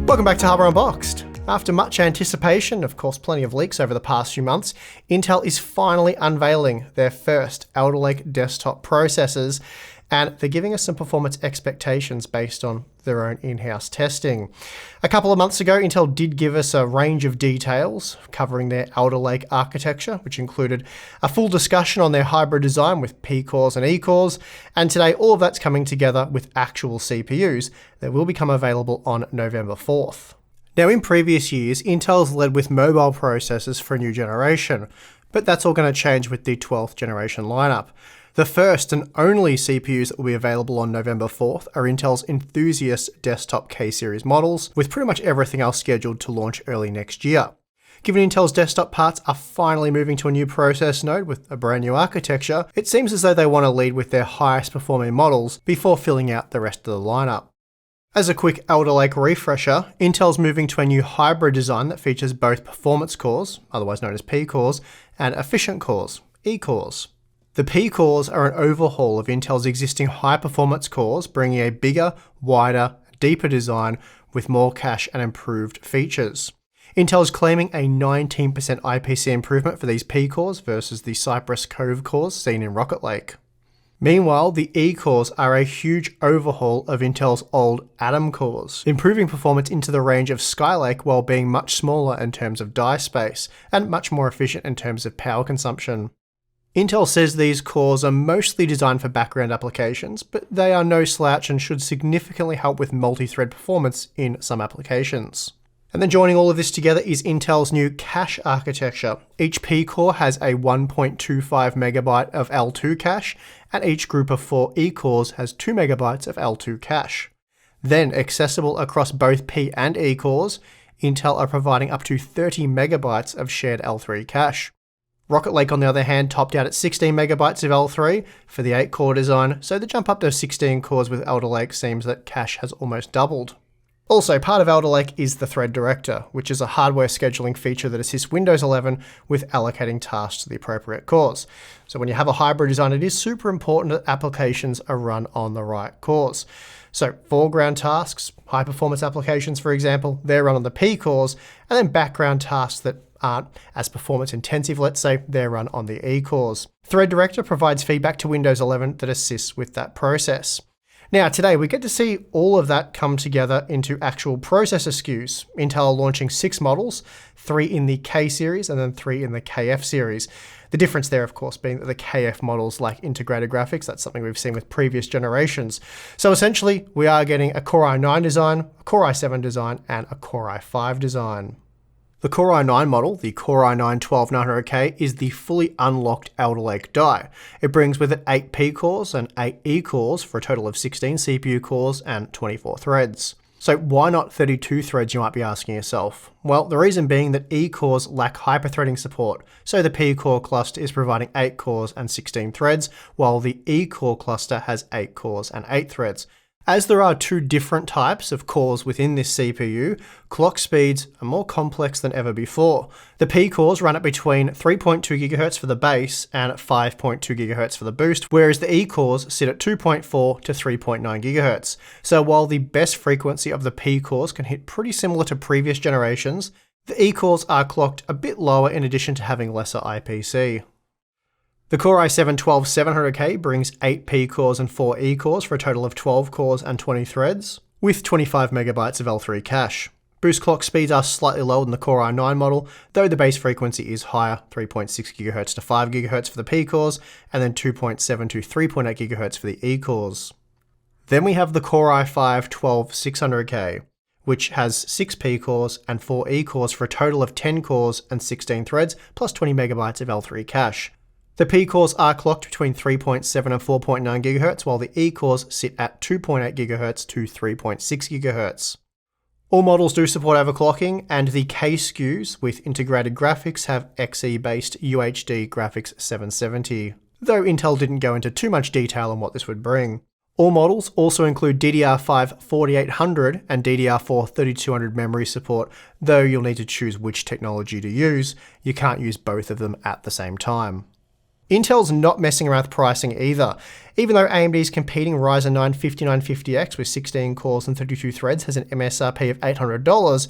Welcome back to Hardware Unboxed. After much anticipation, of course plenty of leaks over the past few months, Intel is finally unveiling their first Alder Lake desktop processors, and they're giving us some performance expectations based on their own in-house testing. A couple of months ago, Intel did give us a range of details covering their Alder Lake architecture, which included a full discussion on their hybrid design with P-cores and E-cores, and today all of that's coming together with actual CPUs that will become available on November 4th. Now, in previous years, Intel's led with mobile processors for a new generation, but that's all going to change with the 12th generation lineup. The first and only CPUs that will be available on November 4th are Intel's enthusiast desktop K-series models, with pretty much everything else scheduled to launch early next year. Given Intel's desktop parts are finally moving to a new process node with a brand new architecture, it seems as though they want to lead with their highest performing models before filling out the rest of the lineup. As a quick Alder Lake refresher, Intel's moving to a new hybrid design that features both performance cores, otherwise known as P-cores, and efficient cores, E-cores. The P-cores are an overhaul of Intel's existing high-performance cores, bringing a bigger, wider, deeper design with more cache and improved features. Intel is claiming a 19% IPC improvement for these P-cores versus the Cypress Cove cores seen in Rocket Lake. Meanwhile, the E-cores are a huge overhaul of Intel's old Atom cores, improving performance into the range of Skylake while being much smaller in terms of die space, and much more efficient in terms of power consumption. Intel says these cores are mostly designed for background applications, but they are no slouch and should significantly help with multi-thread performance in some applications. And then joining all of this together is Intel's new cache architecture. Each P-core has a 1.25 megabyte of L2 cache, and each group of 4 E-cores has 2 megabytes of L2 cache. Then, accessible across both P and E-cores, Intel are providing up to 30 megabytes of shared L3 cache. Rocket Lake, on the other hand, topped out at 16 megabytes of L3 for the 8-core design, so the jump up to 16 cores with Alder Lake seems that cache has almost doubled. Also, part of Alder Lake is the Thread Director, which is a hardware scheduling feature that assists Windows 11 with allocating tasks to the appropriate cores. So when you have a hybrid design, it is super important that applications are run on the right cores. So foreground tasks, high performance applications, for example, they're run on the P cores, and then background tasks that aren't as performance intensive, let's say, they're run on the E cores. Thread Director provides feedback to Windows 11 that assists with that process. Now, today we get to see all of that come together into actual processor SKUs. Intel are launching 6 models, 3 in the K series and then 3 in the KF series. The difference there, of course, being that the KF models lack integrated graphics. That's something we've seen with previous generations. So essentially, we are getting a Core i9 design, a Core i7 design, and a Core i5 design. The Core i9 model, the Core i9-12900K, is the fully unlocked Alder Lake die. It brings with it 8 P-cores and 8 E-cores for a total of 16 CPU cores and 24 threads. So why not 32 threads, you might be asking yourself? Well, the reason being that E-cores lack hyperthreading support, so the P-core cluster is providing 8 cores and 16 threads, while the E-core cluster has 8 cores and 8 threads. As there are 2 different types of cores within this CPU, clock speeds are more complex than ever before. The P cores run at between 3.2 GHz for the base and 5.2 GHz for the boost, whereas the E cores sit at 2.4 to 3.9 GHz. So while the best frequency of the P cores can hit pretty similar to previous generations, the E cores are clocked a bit lower in addition to having lesser IPC. The Core i7-12700K brings 8 P-cores and 4 E-cores for a total of 12 cores and 20 threads, with 25 megabytes of L3 cache. Boost clock speeds are slightly lower than the Core i9 model, though the base frequency is higher, 3.6 GHz to 5 GHz for the P-cores, and then 2.7 to 3.8 GHz for the E-cores. Then we have the Core i5-12600K, which has 6 P-cores and 4 E-cores for a total of 10 cores and 16 threads, plus 20 megabytes of L3 cache. The P-cores are clocked between 3.7 and 4.9 GHz, while the E-cores sit at 2.8 GHz to 3.6 GHz. All models do support overclocking, and the K SKUs with integrated graphics have Xe-based UHD graphics 770, though Intel didn't go into too much detail on what this would bring. All models also include DDR5 4800 and DDR4 3200 memory support, though you'll need to choose which technology to use. You can't use both of them at the same time. Intel's not messing around with pricing either. Even though AMD's competing Ryzen 9 5950X with 16 cores and 32 threads has an MSRP of $800,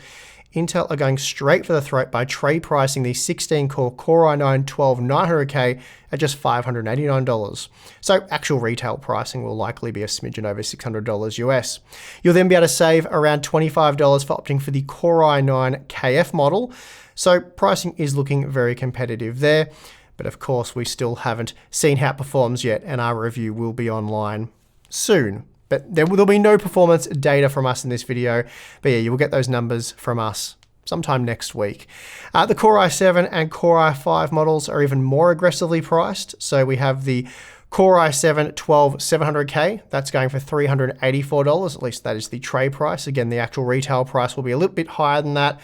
Intel are going straight for the throat by trade pricing the 16-core Core i9-12900K at just $589. So actual retail pricing will likely be a smidgen over $600 US. You'll then be able to save around $25 for opting for the Core i9-KF model. So pricing is looking very competitive there. But of course, we still haven't seen how it performs yet, and our review will be online soon. But there will be no performance data from us in this video. But yeah, you will get those numbers from us sometime next week. The Core i7 and Core i5 models are even more aggressively priced. So we have the Core i7-12700K, that's going for $384, at least that is the trade price. Again, the actual retail price will be a little bit higher than that.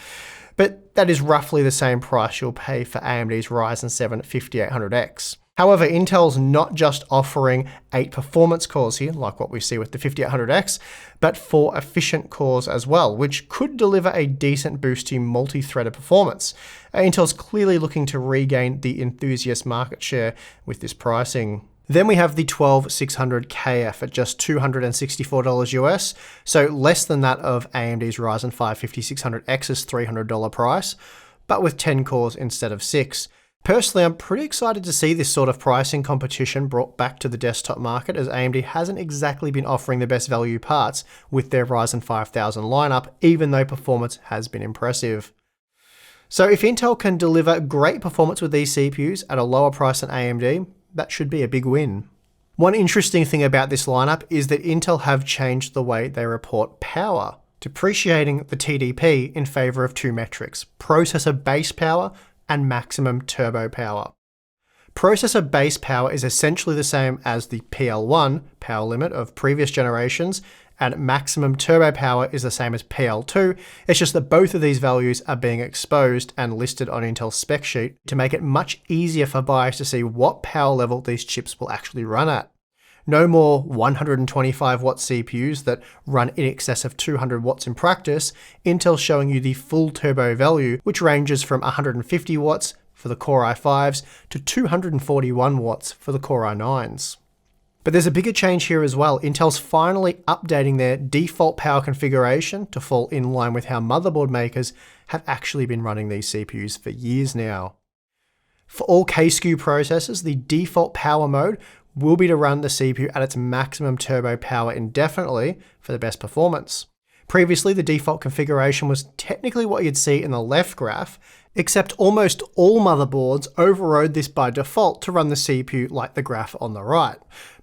But that is roughly the same price you'll pay for AMD's Ryzen 7 5800X. However, Intel's not just offering 8 performance cores here, like what we see with the 5800X, but 4 efficient cores as well, which could deliver a decent boost to multi-threaded performance. Intel's clearly looking to regain the enthusiast market share with this pricing. Then we have the 12600KF at just $264 US, so less than that of AMD's Ryzen 5 5600X's $300 price, but with 10 cores instead of 6. Personally, I'm pretty excited to see this sort of pricing competition brought back to the desktop market, as AMD hasn't exactly been offering the best value parts with their Ryzen 5000 lineup, even though performance has been impressive. So if Intel can deliver great performance with these CPUs at a lower price than AMD, that should be a big win. One interesting thing about this lineup is that Intel have changed the way they report power, depreciating the TDP in favor of 2 metrics: processor base power and maximum turbo power. Processor base power is essentially the same as the PL1 power limit of previous generations, and maximum turbo power is the same as PL2. It's just that both of these values are being exposed and listed on Intel's spec sheet to make it much easier for buyers to see what power level these chips will actually run at. No more 125 watt CPUs that run in excess of 200 watts in practice. Intel's showing you the full turbo value, which ranges from 150 watts for the Core i5s to 241 watts for the Core i9s. But there's a bigger change here as well. Intel's finally updating their default power configuration to fall in line with how motherboard makers have actually been running these CPUs for years now. For all K-SKU processors, the default power mode will be to run the CPU at its maximum turbo power indefinitely for the best performance. Previously, the default configuration was technically what you'd see in the left graph, except almost all motherboards overrode this by default to run the CPU like the graph on the right.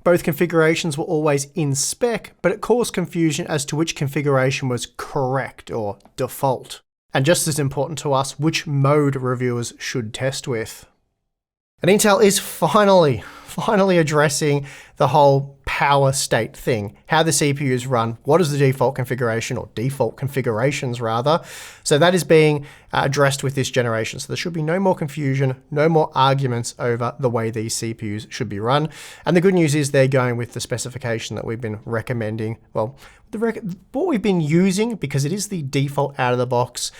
Both configurations were always in spec, but it caused confusion as to which configuration was correct or default. And just as important to us, which mode reviewers should test with. And Intel is finally addressing the whole power state thing, how the CPUs run, what is the default configuration, or default configurations rather. So that is being addressed with this generation. So there should be no more confusion, no more arguments over the way these CPUs should be run. And the good news is they're going with the specification that we've been recommending, well, what we've been using, because it is the default out-of-the-box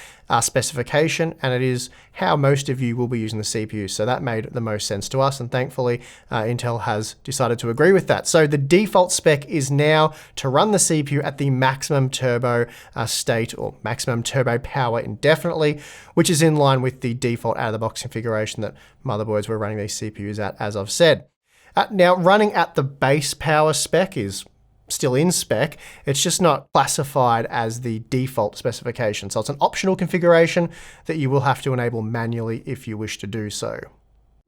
specification, and it is how most of you will be using the CPU. So that made the most sense to us, and thankfully Intel has decided to agree with that. So the default spec is now to run the CPU at the maximum turbo state, or maximum turbo power indefinitely, which is in line with the default out-of-the-box configuration that motherboards were running these CPUs at, as I've said. Now, running at the base power spec is still in spec, it's just not classified as the default specification. So it's an optional configuration that you will have to enable manually if you wish to do so.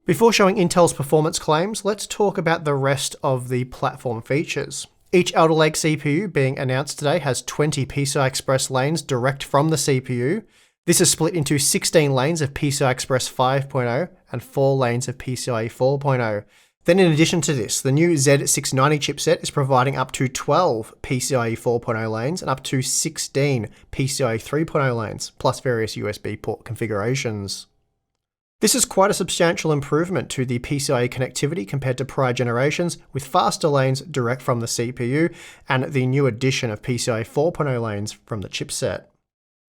Before showing Intel's performance claims, let's talk about the rest of the platform features. Each Alder Lake CPU being announced today has 20 PCI Express lanes direct from the CPU. This is split into 16 lanes of PCI Express 5.0 and 4 lanes of PCIe 4.0. Then in addition to this, the new Z690 chipset is providing up to 12 PCIe 4.0 lanes and up to 16 PCIe 3.0 lanes, plus various USB port configurations. This is quite a substantial improvement to the PCIe connectivity compared to prior generations, with faster lanes direct from the CPU and the new addition of PCIe 4.0 lanes from the chipset.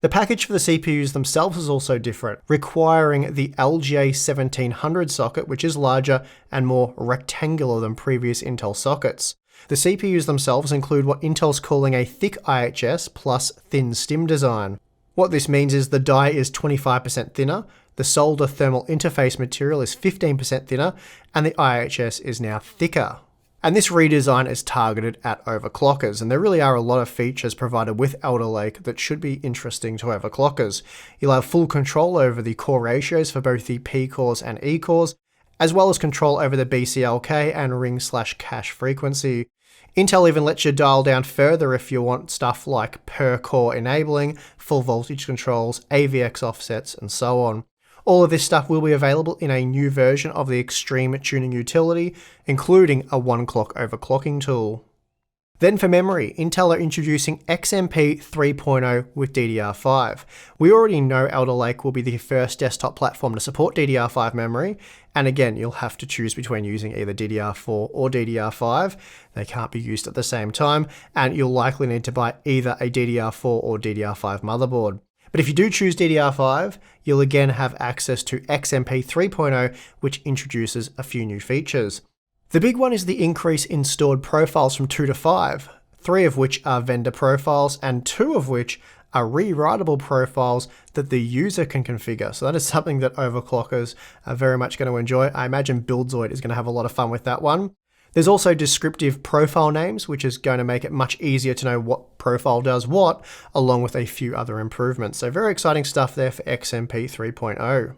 The package for the CPUs themselves is also different, requiring the LGA1700 socket, which is larger and more rectangular than previous Intel sockets. The CPUs themselves include what Intel's calling a thick IHS plus thin stim design. What this means is the die is 25% thinner, the solder thermal interface material is 15% thinner, and the IHS is now thicker. And this redesign is targeted at overclockers, and there really are a lot of features provided with Alder Lake that should be interesting to overclockers. You'll have full control over the core ratios for both the P cores and E cores, as well as control over the BCLK and ring/cache frequency. Intel even lets you dial down further if you want stuff like per core enabling, full voltage controls, AVX offsets, and so on. All of this stuff will be available in a new version of the Extreme Tuning utility, including a one-clock overclocking tool. Then for memory, Intel are introducing XMP 3.0 with DDR5. We already know Alder Lake will be the first desktop platform to support DDR5 memory, and again, you'll have to choose between using either DDR4 or DDR5. They can't be used at the same time, and you'll likely need to buy either a DDR4 or DDR5 motherboard. But if you do choose DDR5, you'll again have access to XMP 3.0, which introduces a few new features. The big one is the increase in stored profiles from 2 to 5, 3 of which are vendor profiles and 2 of which are rewritable profiles that the user can configure. So that is something that overclockers are very much going to enjoy. I imagine Buildzoid is going to have a lot of fun with that one. There's also descriptive profile names, which is going to make it much easier to know what profile does what, along with a few other improvements. So very exciting stuff there for XMP 3.0.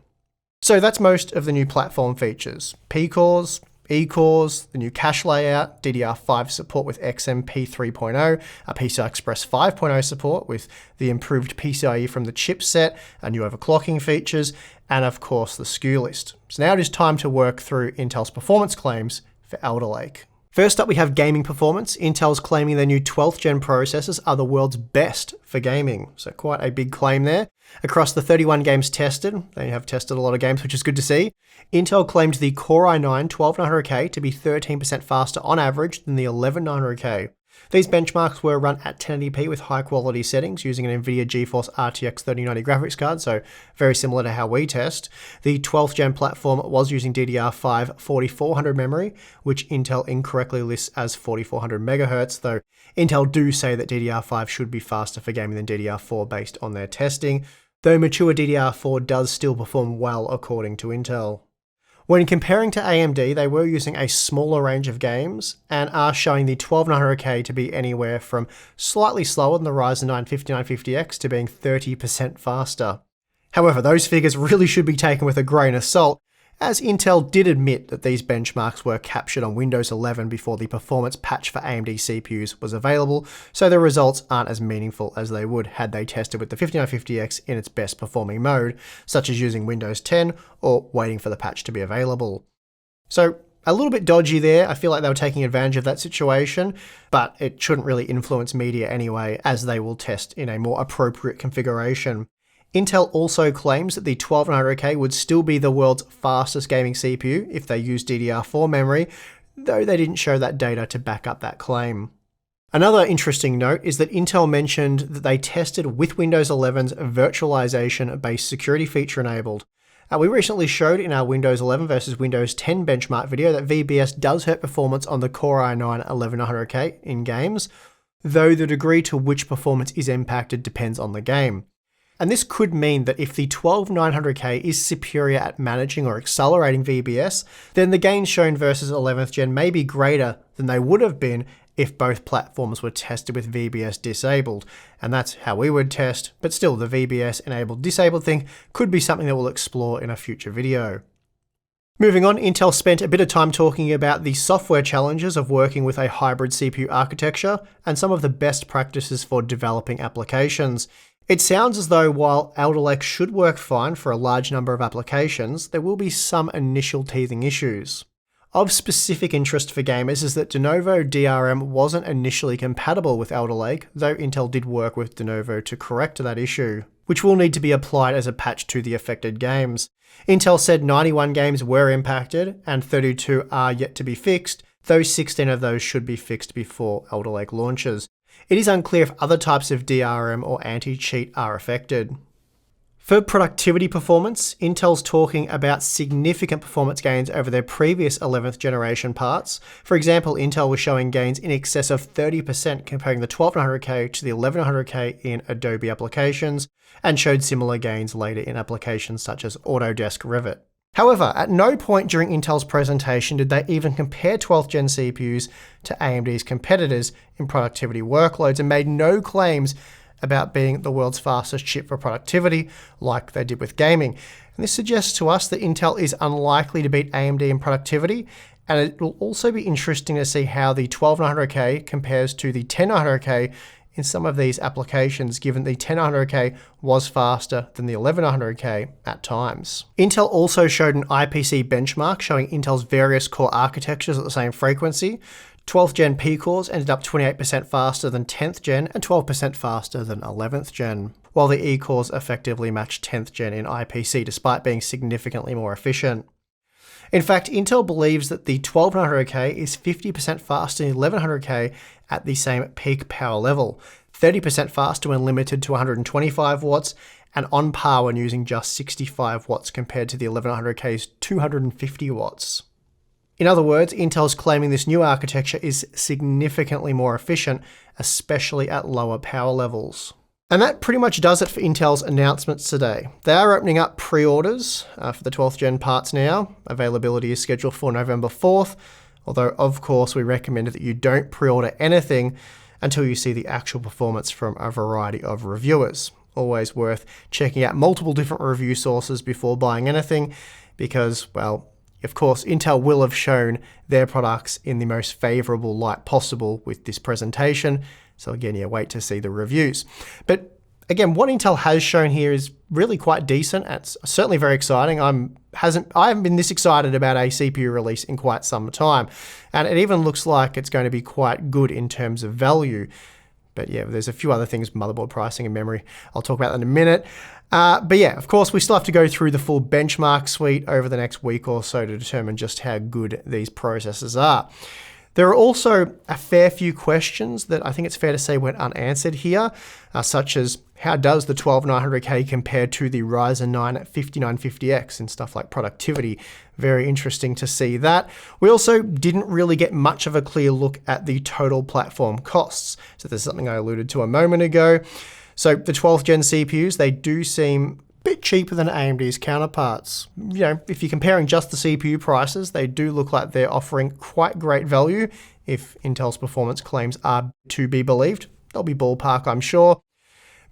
So that's most of the new platform features. P-cores, E-cores, the new cache layout, DDR5 support with XMP 3.0, a PCI Express 5.0 support with the improved PCIe from the chipset, a new overclocking features, and of course the SKU list. So now it is time to work through Intel's performance claims for Alder Lake. First up, we have gaming performance. Intel's claiming their new 12th gen processors are the world's best for gaming. So quite a big claim there. Across the 31 games tested, they have tested a lot of games, which is good to see. Intel claimed the Core i9-12900K to be 13% faster on average than the 11900K. These benchmarks were run at 1080p with high quality settings using an NVIDIA GeForce RTX 3090 graphics card, so very similar to how we test. The 12th gen platform was using DDR5 4400 memory, which Intel incorrectly lists as 4400 MHz, though Intel do say that DDR5 should be faster for gaming than DDR4 based on their testing, though mature DDR4 does still perform well according to Intel. When comparing to AMD, they were using a smaller range of games and are showing the 12900K to be anywhere from slightly slower than the Ryzen 9 5950X to being 30% faster. However, those figures really should be taken with a grain of salt, as Intel did admit that these benchmarks were captured on Windows 11 before the performance patch for AMD CPUs was available, so the results aren't as meaningful as they would had they tested with the 5950X in its best performing mode, such as using Windows 10 or waiting for the patch to be available. So a little bit dodgy there. I feel like they were taking advantage of that situation, but it shouldn't really influence media anyway, as they will test in a more appropriate configuration. Intel also claims that the 12900K would still be the world's fastest gaming CPU if they used DDR4 memory, though they didn't show that data to back up that claim. Another interesting note is that Intel mentioned that they tested with Windows 11's virtualization-based security feature enabled. We recently showed in our Windows 11 versus Windows 10 benchmark video that VBS does hurt performance on the Core i9-12900K in games, though the degree to which performance is impacted depends on the game. And this could mean that if the 12900K is superior at managing or accelerating VBS, then the gains shown versus 11th gen may be greater than they would have been if both platforms were tested with VBS disabled. And that's how we would test, but still the VBS enabled disabled thing could be something that we'll explore in a future video. Moving on, Intel spent a bit of time talking about the software challenges of working with a hybrid CPU architecture and some of the best practices for developing applications. It sounds as though while Alder Lake should work fine for a large number of applications, there will be some initial teething issues. Of specific interest for gamers is that de novo DRM wasn't initially compatible with Alder Lake, though Intel did work with de novo to correct that issue, which will need to be applied as a patch to the affected games. Intel said 91 games were impacted and 32 are yet to be fixed, though 16 of those should be fixed before Alder Lake launches. It is unclear if other types of DRM or anti-cheat are affected. For productivity performance, Intel's talking about significant performance gains over their previous 11th generation parts. For example, Intel was showing gains in excess of 30% comparing the 1200K to the 1100K in Adobe applications, and showed similar gains later in applications such as Autodesk Revit. However, at no point during Intel's presentation did they even compare 12th gen CPUs to AMD's competitors in productivity workloads, and made no claims about being the world's fastest chip for productivity like they did with gaming. And this suggests to us that Intel is unlikely to beat AMD in productivity, and it will also be interesting to see how the 12900K compares to the 10900K in some of these applications, given the 10900K was faster than the 1100K at times. Intel also showed an IPC benchmark showing Intel's various core architectures at the same frequency. 12th gen P cores ended up 28% faster than 10th gen and 12% faster than 11th gen, while the E cores effectively matched 10th gen in IPC despite being significantly more efficient. In fact, Intel believes that the 12900K is 50% faster than the 1100K at the same peak power level, 30% faster when limited to 125 watts, and on par when using just 65 watts compared to the 1100K's 250 watts. In other words, Intel's claiming this new architecture is significantly more efficient, especially at lower power levels. And that pretty much does it for Intel's announcements today. They are opening up pre-orders for the 12th gen parts now. Availability is scheduled for November 4th, although of course we recommend that you don't pre-order anything until you see the actual performance from a variety of reviewers. Always worth checking out multiple different review sources before buying anything because, well, of course, Intel will have shown their products in the most favorable light possible with this presentation. So again, yeah, wait to see the reviews. But again, what Intel has shown here is really quite decent. It's certainly very exciting. I haven't been this excited about a CPU release in quite some time. And it even looks like it's going to be quite good in terms of value. But yeah, there's a few other things, motherboard pricing and memory. I'll talk about that in a minute. But yeah, of course, we still have to go through the full benchmark suite over the next week or so to determine just how good these processors are. There are also a fair few questions that I think it's fair to say went unanswered here, such as how does the 12900K compare to the Ryzen 9 5950X and stuff like productivity? Very interesting to see that. We also didn't really get much of a clear look at the total platform costs. So there's something I alluded to a moment ago. So the 12th gen CPUs, they do seem a bit cheaper than AMD's counterparts. You know, if you're comparing just the CPU prices, they do look like they're offering quite great value if Intel's performance claims are to be believed. They'll be ballpark, I'm sure.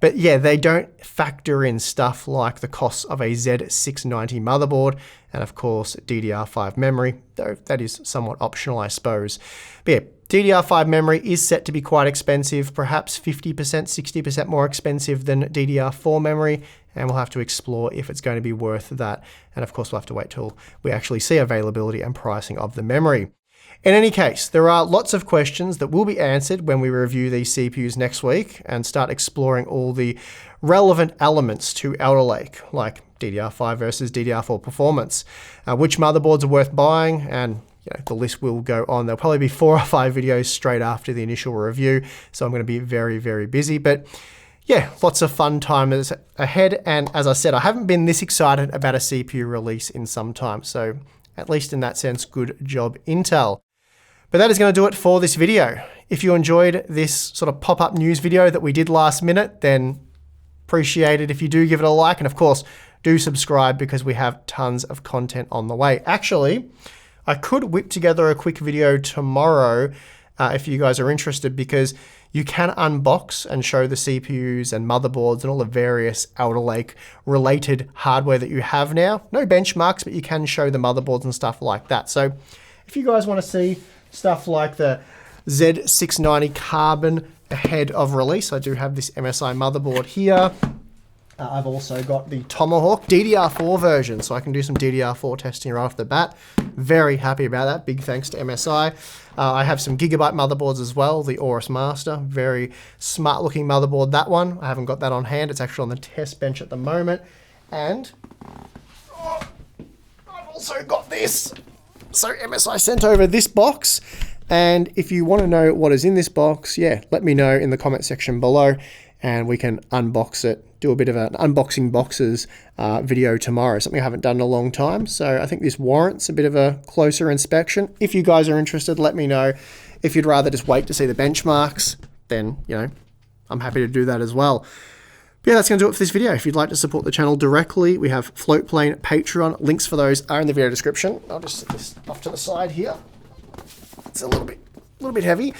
But yeah, they don't factor in stuff like the costs of a Z690 motherboard and of course DDR5 memory, though that is somewhat optional, I suppose. But yeah, DDR5 memory is set to be quite expensive, perhaps 50%, 60% more expensive than DDR4 memory, and we'll have to explore if it's going to be worth that. And of course, we'll have to wait till we actually see availability and pricing of the memory. In any case, there are lots of questions that will be answered when we review these CPUs next week and start exploring all the relevant elements to Alder Lake, like DDR5 versus DDR4 performance, which motherboards are worth buying, and the list will go on. There'll probably be 4 or 5 videos straight after the initial review, so I'm going to be very, very busy. But yeah, lots of fun times ahead, and as I said, I haven't been this excited about a CPU release in some time, so at least in that sense, good job, Intel. But that is going to do it for this video. If you enjoyed this sort of pop-up news video that we did last minute, then appreciate it if you do give it a like, and of course, do subscribe because we have tons of content on the way. Actually, I could whip together a quick video tomorrow if you guys are interested, because you can unbox and show the CPUs and motherboards and all the various Alder Lake related hardware that you have now. No benchmarks, but you can show the motherboards and stuff like that. So if you guys want to see stuff like the Z690 Carbon ahead of release, I do have this MSI motherboard here. I've also got the Tomahawk DDR4 version, so I can do some DDR4 testing right off the bat. Very happy about that. Big thanks to MSI. I have some Gigabyte motherboards as well, the Aorus Master. Very smart looking motherboard, that one. I haven't got that on hand. It's actually on the test bench at the moment. And I've also got this. So MSI sent over this box, And if you want to know what is in this box, yeah, let me know in the comment section below and we can unbox it, do a bit of an unboxing boxes video tomorrow, something I haven't done in a long time. So I think this warrants a bit of a closer inspection. If you guys are interested, let me know. If you'd rather just wait to see the benchmarks, then, you know, I'm happy to do that as well. But yeah, that's going to do it for this video. If you'd like to support the channel directly, we have Floatplane, Patreon. Links for those are in the video description. I'll just set this off to the side here. It's a little bit heavy.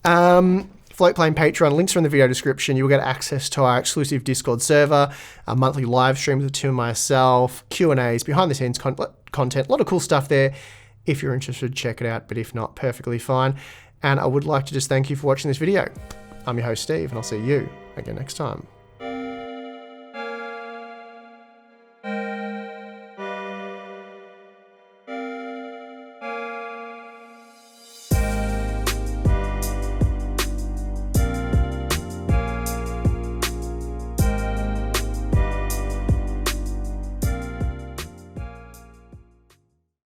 Floatplane, Patreon, links are in the video description. You'll get access to our exclusive Discord server, our monthly live streams with Tim and myself, Q&As, behind the scenes content, a lot of cool stuff there. If you're interested, check it out, but if not, perfectly fine. And I would like to just thank you for watching this video. I'm your host, Steve, and I'll see you again next time.